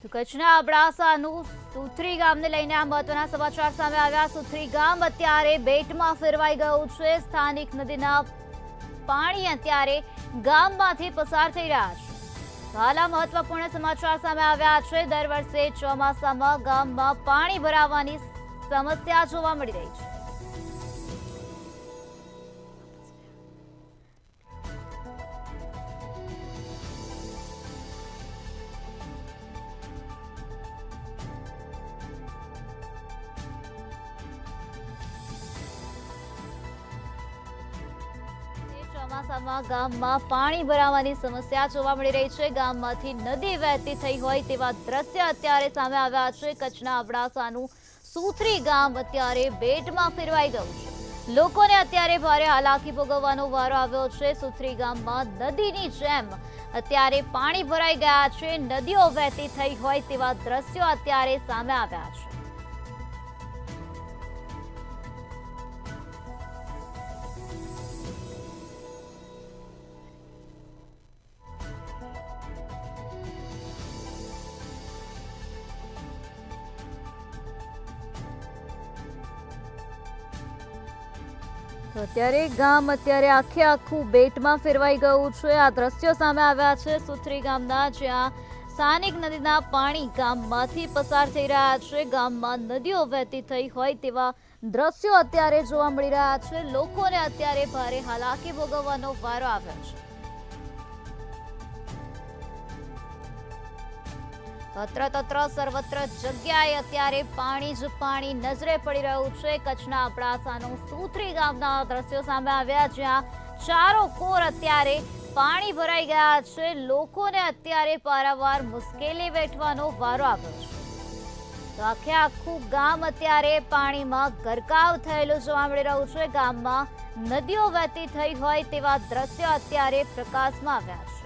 તો કચ્છના અબડાસાનું સુથરી ગામને લઈને આ મહત્વના સમાચાર સામે આવ્યા। સુથરી ગામ અત્યારે બેટમાં ફેરવાઈ ગયું છે। સ્થાનિક નદીના પાણી અત્યારે ગામમાંથી પસાર થઈ રહ્યા છે। હાલ આ મહત્વપૂર્ણ સમાચાર સામે આવ્યા છે। દર વર્ષે ચોમાસામાં ગામમાં પાણી ભરાવાની સમસ્યા જોવા મળી રહી છે। ચોમાસામાં ગામમાં પાણી ભરાવાની સમસ્યા જોવા મળી રહી છે। ગામમાંથી નદી વહેતી થઈ હોય તેવા દ્રશ્ય અત્યારે સામે આવ્યા છે। કચ્છના અબડાસાનું સુથરી ગામ અત્યારે બેટમાં ફેરવાઈ ગયું છે। લોકોને અત્યારે ભારે હાલાકી ભોગવવાનો વારો આવ્યો છે। સુથરી ગામમાં નદીની જેમ અત્યારે પાણી ભરાઈ ગયા છે। નદીઓ વહેતી થઈ હોય તેવા દ્રશ્યો અત્યારે સામે આવ્યા છે। તો અત્યારે ગામ આખે આખું બેટમાં ફેરવાઈ ગયું છે। આ દ્રશ્યો સામે આવ્યા છે સુથરી ગામના, જ્યાં સ્થાનિક નદીના પાણી ગામમાંથી પસાર થઈ રહ્યા છે। ગામમાં નદીઓ વહેતી થઈ હોય તેવા દ્રશ્યો અત્યારે જોવા મળી રહ્યા છે। લોકોને અત્યારે ભારે હાલાકી ભોગવવાનો વારો આવ્યો છે। તત્ર સર્વત્ર જગ્યાએ અત્યારે પાણી જ પાણી નજરે પડી રહ્યું છે। કચ્છના અબડાસાનું સુથરી ગામના દ્રશ્યો સામે આવ્યા, જ્યાં ચારો કોર અત્યારે પાણી ભરાઈ ગયા છે। લોકોને અત્યારે પારાવાર મુશ્કેલી વેઠવાનો વારો આવ્યો છે। તો આખે આખું ગામ અત્યારે પાણીમાં ગરકાવ થયેલું જોવા મળી રહ્યું છે। ગામમાં નદીઓ વહેતી થઈ હોય તેવા દ્રશ્યો અત્યારે પ્રકાશમાં આવ્યા છે।